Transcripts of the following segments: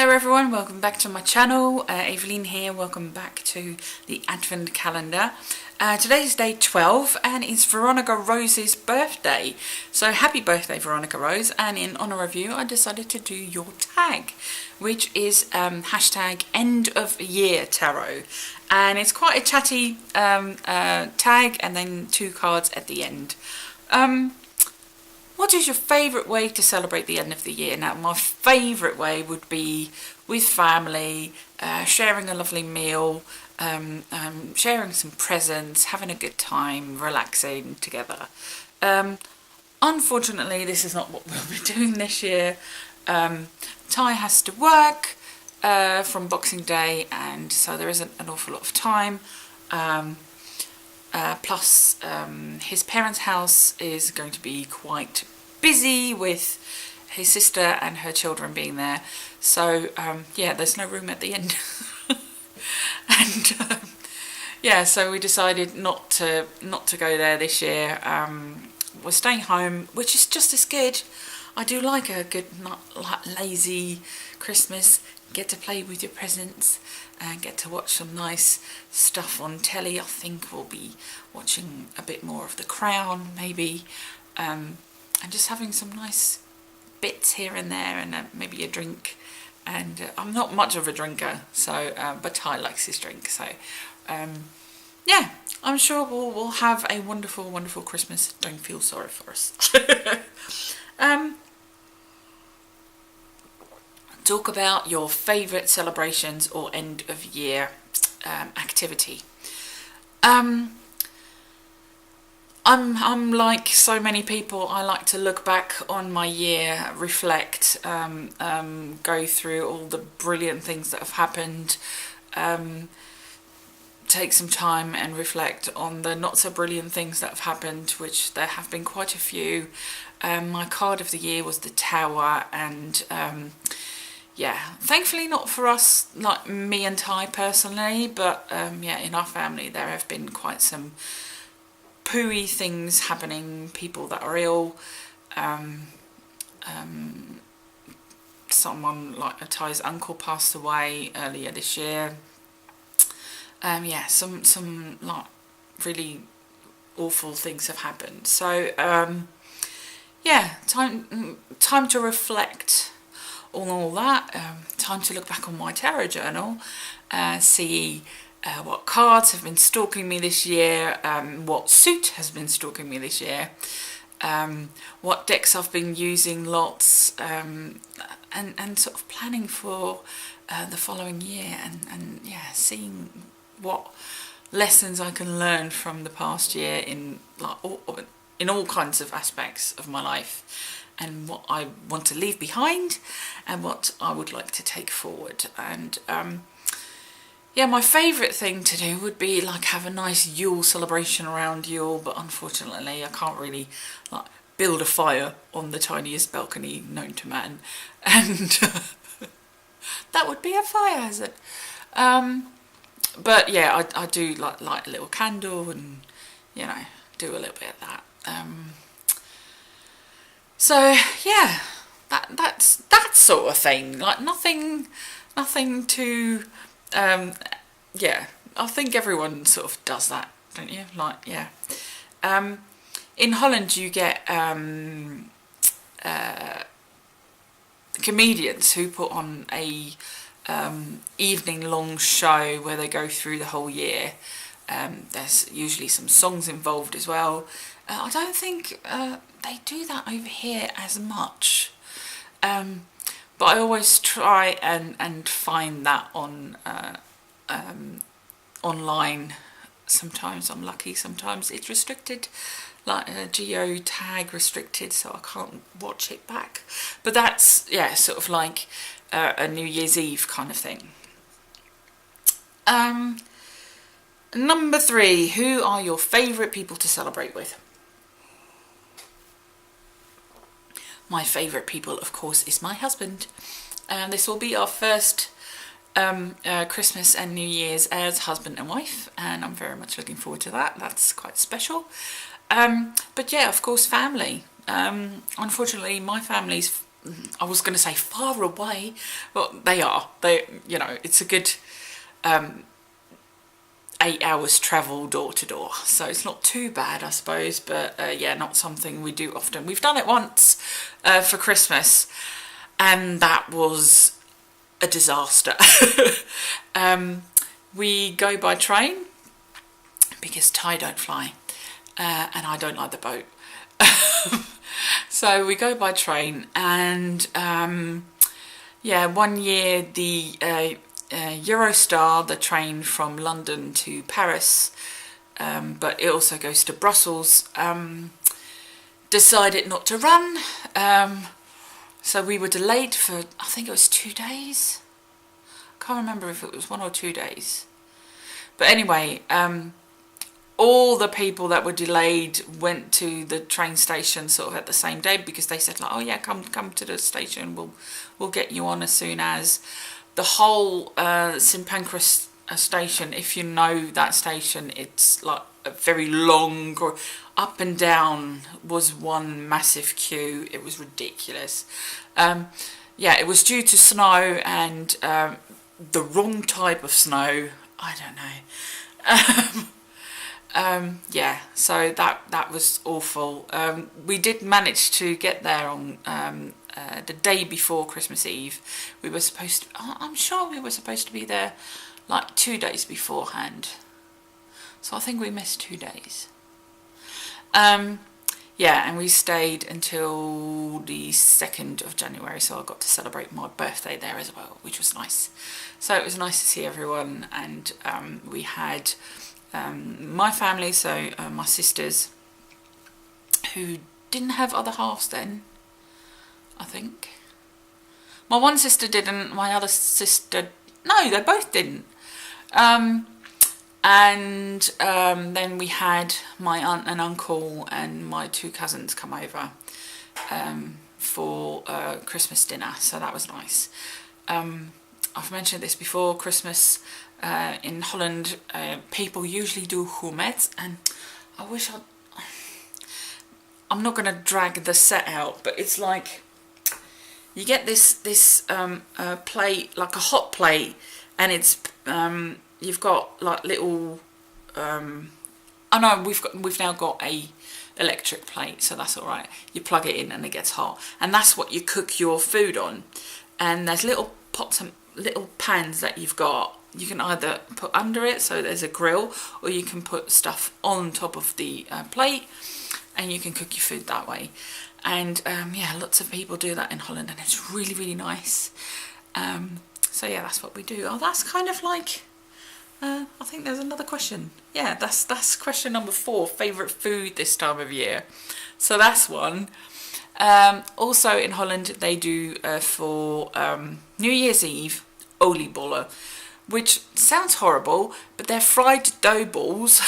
Hello everyone, welcome back to my channel. Evelyn here, welcome back to the Advent calendar. Today's day 12 and it's Veronica Rose's birthday. So happy birthday Veronica Rose, and in honour of you I decided to do your tag, which is hashtag end of year tarot. And it's quite a chatty tag and then two cards at the end. What is your favourite way to celebrate the end of the year? Now, my favourite way would be with family, sharing a lovely meal, sharing some presents, having a good time, relaxing together. Unfortunately, this is not what we'll be doing this year. Ty has to work from Boxing Day, and so there isn't an awful lot of time. Plus his parents' house is going to be quite busy with his sister and her children being there, so yeah, there's no room at the end. And yeah, so we decided not to go there this year. We're staying home, which is just as good. I do like a good lazy Christmas. Get to play with your presents and get to watch some nice stuff on telly. I think we'll be watching a bit more of The Crown, maybe, and just having some nice bits here and there, and maybe a drink. And I'm not much of a drinker, so but Ty likes his drink, so yeah, I'm sure we'll have a wonderful Christmas. Don't feel sorry for us. Talk about your favourite celebrations or end of year activity. I'm like so many people. I like to look back on my year, reflect, go through all the brilliant things that have happened, take some time and reflect on the not so brilliant things that have happened, which there have been quite a few. My card of the year was the Tower, and yeah, thankfully not for us, like me and Ty personally, but yeah, in our family there have been quite some pooey things happening, people that are ill, someone like Ty's uncle passed away earlier this year. Yeah, some like really awful things have happened, so yeah, time to reflect on all that. Time to look back on my tarot journal, see what cards have been stalking me this year, what suit has been stalking me this year, what decks I've been using lots, and sort of planning for the following year, and yeah, seeing what lessons I can learn from the past year in like in all kinds of aspects of my life, and what I want to leave behind and what I would like to take forward. And yeah, my favourite thing to do would be like have a nice Yule celebration around Yule, but unfortunately I can't really like build a fire on the tiniest balcony known to man, and that would be a fire hazard. But yeah, I do like light a little candle and, you know, do a little bit of that. So yeah, that's that sort of thing. Like nothing too. Yeah, I think everyone sort of does that, don't you? Like, yeah. In Holland, you get comedians who put on a evening-long show where they go through the whole year. There's usually some songs involved as well. I don't think they do that over here as much. But I always try and find that on online. Sometimes I'm lucky, sometimes it's restricted, like a geo tag restricted, so I can't watch it back. But that's, yeah, sort of like a New Year's Eve kind of thing. Number 3, who are your favourite people to celebrate with? My favourite people, of course, is my husband. This will be our first Christmas and New Year's as husband and wife, and I'm very much looking forward to that. That's quite special. But yeah, of course, family. Unfortunately, my family's I was going to say far away, but they are. You know, it's a good 8 hours travel door to door, so it's not too bad, I suppose. But yeah, not something we do often. We've done it once for Christmas, and that was a disaster. We go by train because Thai don't fly, and I don't like the boat. So we go by train, and yeah, one year the Eurostar, the train from London to Paris, but it also goes to Brussels, decided not to run, so we were delayed for, I think it was 2 days. Can't remember if it was 1 or 2 days, but anyway, all the people that were delayed went to the train station sort of at the same day, because they said like, oh yeah, come to the station, we'll get you on as soon as. The whole St Pancras station, if you know that station, it's like a very long, up and down was one massive queue. It was ridiculous. Yeah, it was due to snow, and the wrong type of snow. I don't know. Yeah, so that was awful. We did manage to get there on the day before Christmas Eve. We were supposed to, I'm sure we were supposed to be there like 2 days beforehand. So I think we missed 2 days. Yeah, and we stayed until the 2nd of January, so I got to celebrate my birthday there as well, which was nice. So it was nice to see everyone, and we had my family, so my sisters, who didn't have other halves then, I think. My one sister didn't, my other sister, no, they both didn't. And then we had my aunt and uncle and my 2 cousins come over for Christmas dinner, so that was nice. I've mentioned this before, Christmas in Holland, people usually do gourmet, and I wish I'm not going to drag the set out, but it's like you get this plate, like a hot plate, and it's you've got like little oh no, we've now got a electric plate, so that's all right. You plug it in and it gets hot, and that's what you cook your food on. And there's little pots and little pans that you've got. You can either put under it, so there's a grill, or you can put stuff on top of the plate, and you can cook your food that way. And yeah, lots of people do that in Holland, and it's really, really nice. So yeah, that's what we do. Oh, that's kind of like, I think there's another question. Yeah, that's question number 4, favourite food this time of year. So that's one. Also in Holland, they do for New Year's Eve, oliebollen, which sounds horrible, but they're fried dough balls,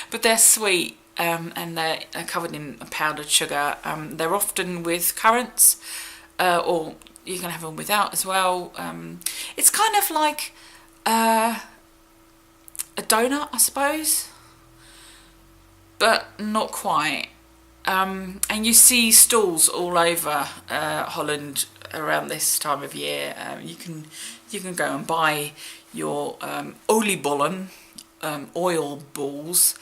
but they're sweet, and they're covered in powdered sugar. They're often with currants, or you can have them without as well. It's kind of like a donut, I suppose, but not quite. And you see stalls all over Holland around this time of year. You can go and buy your oliebollen, oil balls,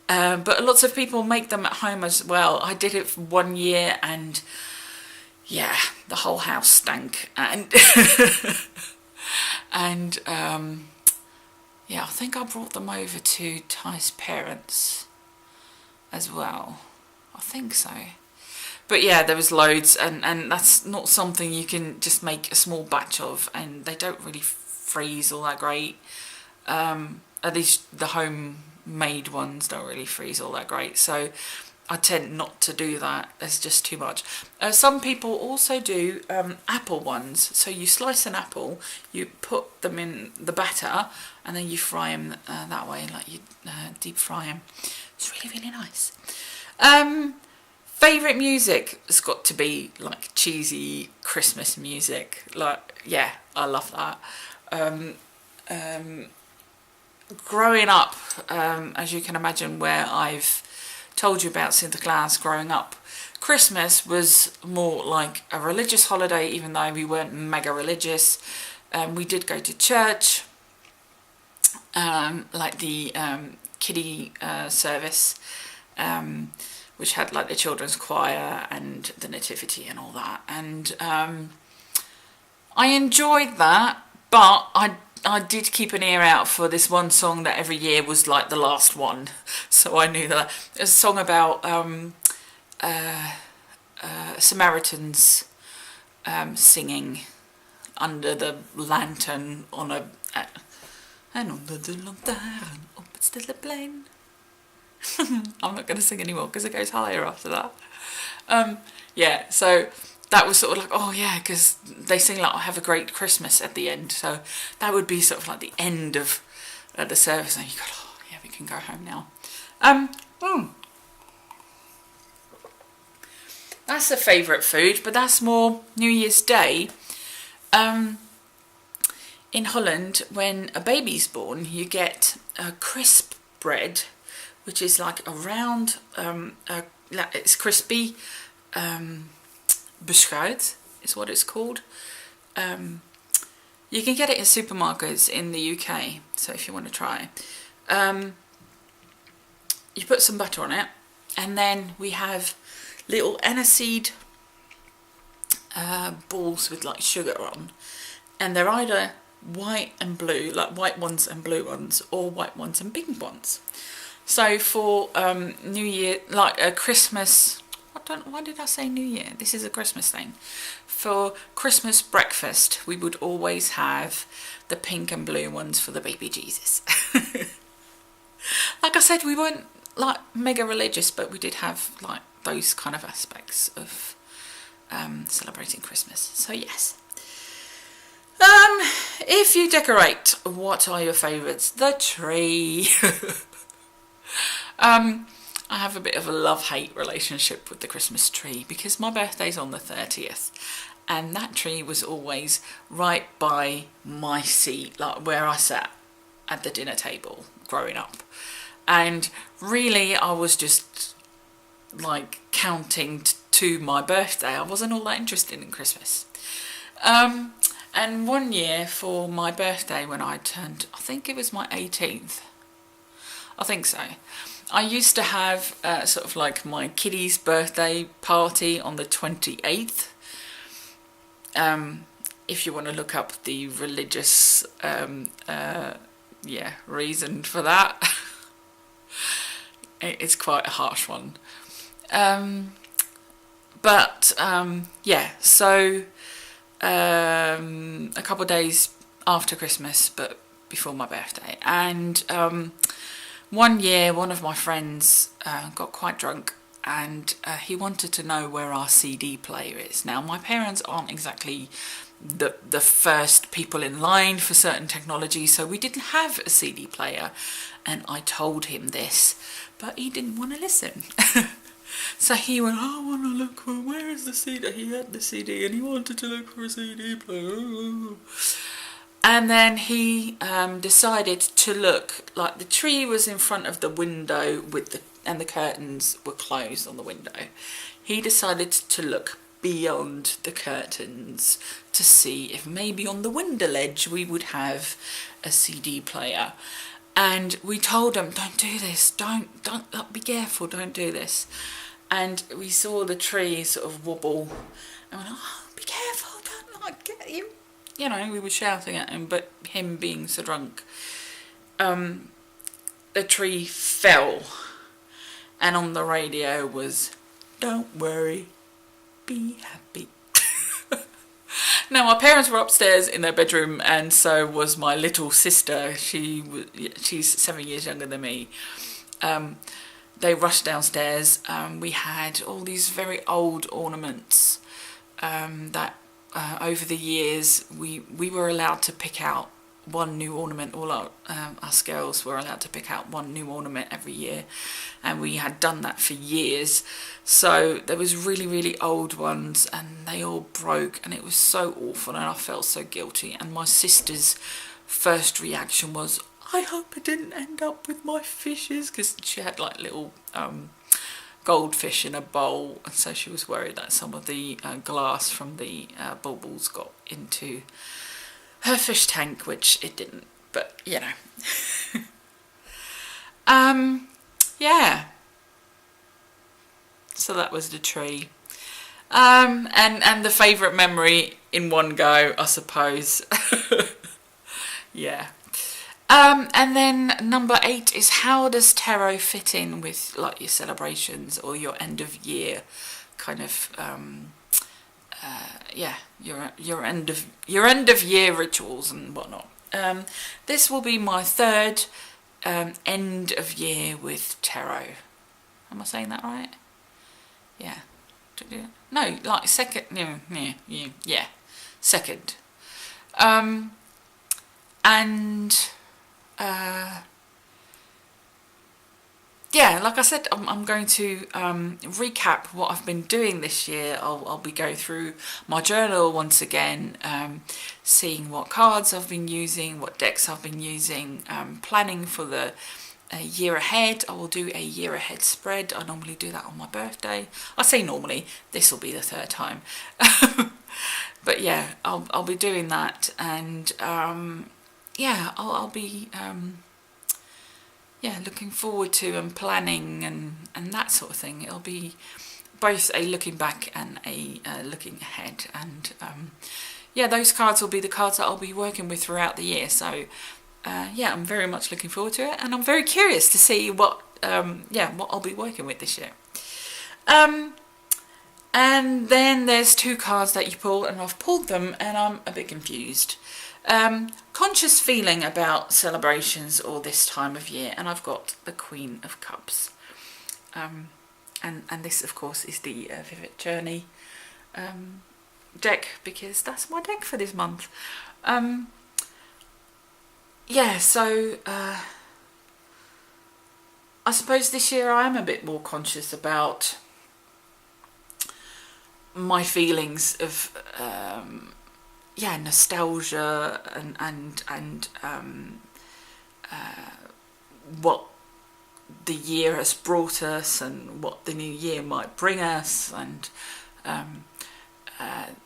but lots of people make them at home as well. I did it for 1 year, and yeah, the whole house stank, and and yeah, I think I brought them over to Ty's parents as well. I think so. But yeah, there was loads, and that's not something you can just make a small batch of, and they don't really freeze all that great. At least the homemade ones don't really freeze all that great, so I tend not to do that. There's just too much. Some people also do apple ones. So you slice an apple, you put them in the batter, and then you fry them that way, like you deep fry them. It's really, really nice. Favourite music has got to be like cheesy Christmas music. Like, yeah, I love that. Growing up, as you can imagine, where I've told you about Sinterklaas growing up, Christmas was more like a religious holiday, even though we weren't mega religious. We did go to church, like the kiddie service, which had like the children's choir and the nativity and all that. And I enjoyed that, but I did keep an ear out for this one song that every year was like the last one. So I knew that it was a song about Samaritans singing under the lantern on a... En onder de lantaarn op het stille plein. I'm not going to sing anymore because it goes higher after that. Yeah, so that was sort of like, oh yeah, because they sing like, have a great Christmas at the end. So that would be sort of like the end of the service. And you go, oh yeah, we can go home now. That's a favourite food, but that's more New Year's Day. In Holland, when a baby's born, you get a crisp bread, which is like a round, it's crispy, beschuit is what it's called. You can get it in supermarkets in the UK, so if you want to try. You put some butter on it, and then we have little aniseed balls with like sugar on, and they're either white and blue, like white ones and blue ones, or white ones and pink ones. So for New Year, like a Christmas, why did I say New Year? This is a Christmas thing. For Christmas breakfast, we would always have the pink and blue ones for the baby Jesus. Like I said, we weren't like mega religious, but we did have like those kind of aspects of celebrating Christmas. So yes. If you decorate, what are your favourites? The tree. I have a bit of a love-hate relationship with the Christmas tree because my birthday's on the 30th, and that tree was always right by my seat, like where I sat at the dinner table growing up. And really, I was just like counting to my birthday. I wasn't all that interested in Christmas. And one year for my birthday, when I turned, I think it was my 18th. I think so. I used to have sort of like my kiddie's birthday party on the 28th. If you want to look up the religious reason for that. It's quite a harsh one. So a couple of days after Christmas, but before my birthday. And one year, one of my friends got quite drunk, and he wanted to know where our CD player is. Now, my parents aren't exactly the first people in line for certain technology, so we didn't have a CD player, and I told him this, but he didn't want to listen. So he went, I want to look for, where is the CD? He had the CD and he wanted to look for a CD player. And then he decided to look, like the tree was in front of the window and the curtains were closed on the window. He decided to look beyond the curtains to see if maybe on the window ledge we would have a CD player. And we told him, don't do this, don't, be careful, don't do this. And we saw the tree sort of wobble, and went, oh, be careful, don't get you. You know, we were shouting at him, but him being so drunk, the tree fell, and on the radio was, don't worry, be happy. Now, my parents were upstairs in their bedroom, and so was my little sister. She's 7 years younger than me. They rushed downstairs. We had all these very old ornaments that over the years we were allowed to pick out one new ornament. All us girls were allowed to pick out one new ornament every year, and we had done that for years. So there was really, really old ones, and they all broke, and it was so awful, and I felt so guilty. And my sister's first reaction was, I hope it didn't end up with my fishes, because she had like little goldfish in a bowl, and so she was worried that some of the glass from the baubles got into her fish tank, which it didn't, but you know. Yeah, so that was the tree. And the favourite memory in one go, I suppose. Yeah. And then number 8 is, how does tarot fit in with like your celebrations or your end of year kind of yeah, your end of year rituals and whatnot. This will be my 3rd end of year with tarot. Am I saying that right? Yeah. No, like second. Yeah, second. And yeah, like I said, I'm going to recap what I've been doing this year. I'll be going through my journal once again, seeing what cards I've been using, what decks I've been using, planning for the year ahead. I will do a year ahead spread. I normally do that on my birthday. I say normally, this will be the 3rd time. But yeah, I'll be doing that, and yeah, I'll be yeah, looking forward to and planning and that sort of thing. It'll be both a looking back and a looking ahead, and yeah, those cards will be the cards that I'll be working with throughout the year. So yeah, I'm very much looking forward to it, and I'm very curious to see what yeah, what I'll be working with this year. And then there's 2 cards that you pull, and I've pulled them and I'm a bit confused. Conscious feeling about celebrations or this time of year, and I've got the Queen of Cups. And this of course is the Vivid Journey deck, because that's my deck for this month. Yeah, so I suppose this year I am a bit more conscious about my feelings of yeah, nostalgia and what the year has brought us and what the new year might bring us, and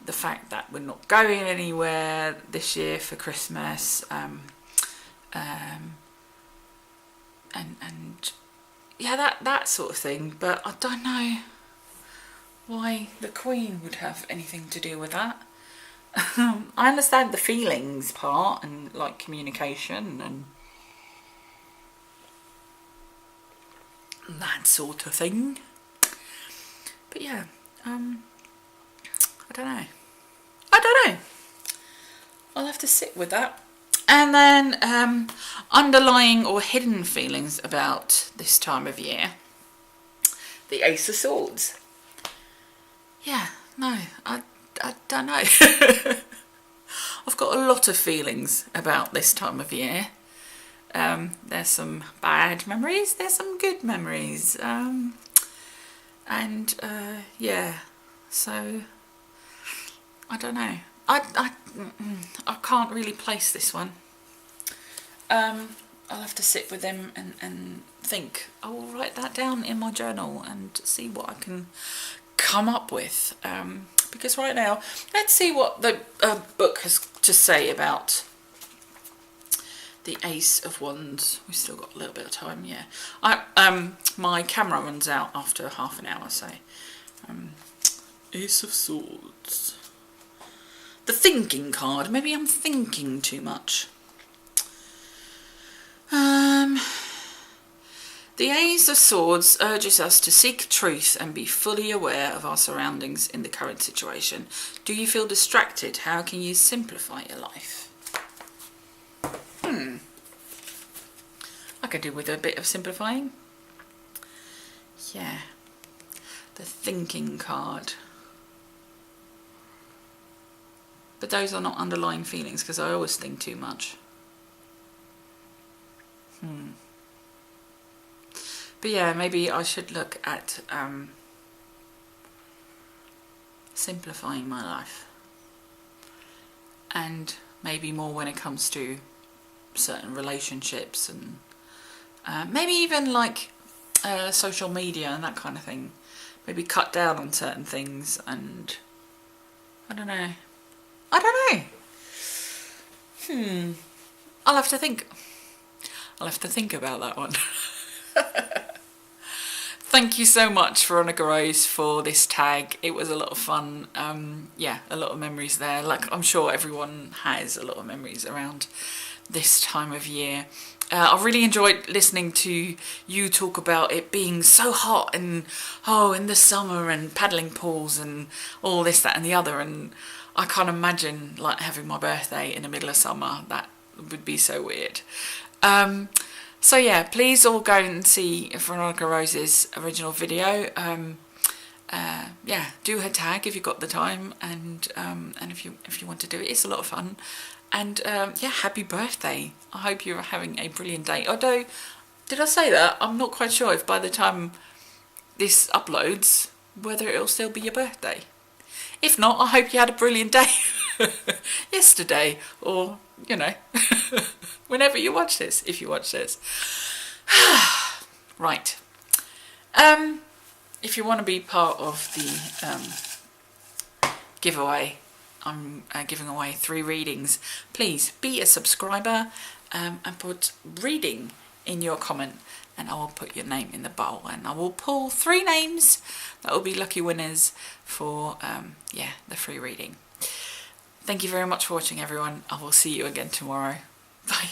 the fact that we're not going anywhere this year for Christmas, and yeah, that sort of thing. But I don't know why the Queen would have anything to do with that. I understand the feelings part and like communication and that sort of thing, but yeah, I don't know. I'll have to sit with that. And then underlying or hidden feelings about this time of year, the Ace of Swords. Yeah, no, I don't know. I've got a lot of feelings about this time of year. There's some bad memories, there's some good memories, and yeah, so I don't know. I can't really place this one. I'll have to sit with them and think. I will write that down in my journal and see what I can come up with, because right now, let's see what the book has to say about the Ace of Wands. We've still got a little bit of time. Yeah, my camera runs out after half an hour, so Ace of Swords, the thinking card. Maybe I'm thinking too much. The Ace of Swords urges us to seek truth and be fully aware of our surroundings in the current situation. Do you feel distracted? How can you simplify your life? I could do with a bit of simplifying. Yeah. The thinking card. But those are not underlying feelings, because I always think too much. But yeah, maybe I should look at simplifying my life, and maybe more when it comes to certain relationships, and maybe even like social media and that kind of thing. Maybe cut down on certain things, and I don't know. I'll have to think. I'll have to think about that one. Thank you so much, Veronica Rose, for this tag. It was a lot of fun. Yeah, a lot of memories there. Like, I'm sure everyone has a lot of memories around this time of year. I really enjoyed listening to you talk about it being so hot and, in the summer, and paddling pools and all this, that and the other. And I can't imagine like having my birthday in the middle of summer. That would be so weird. So yeah, please all go and see Veronica Rose's original video. Yeah, do her tag if you've got the time, and if you want to do it, it's a lot of fun. And yeah, happy birthday. I hope you're having a brilliant day. Although, did I say that? I'm not quite sure if by the time this uploads, whether it'll still be your birthday. If not, I hope you had a brilliant day yesterday, or, you know, whenever you watch this, if you watch this. Right. If you want to be part of the giveaway, I'm giving away 3 readings. Please be a subscriber and put reading in your comment, and I will put your name in the bowl, and I will pull 3 names that will be lucky winners for yeah, the free reading. Thank you very much for watching, everyone. I will see you again tomorrow. Bye.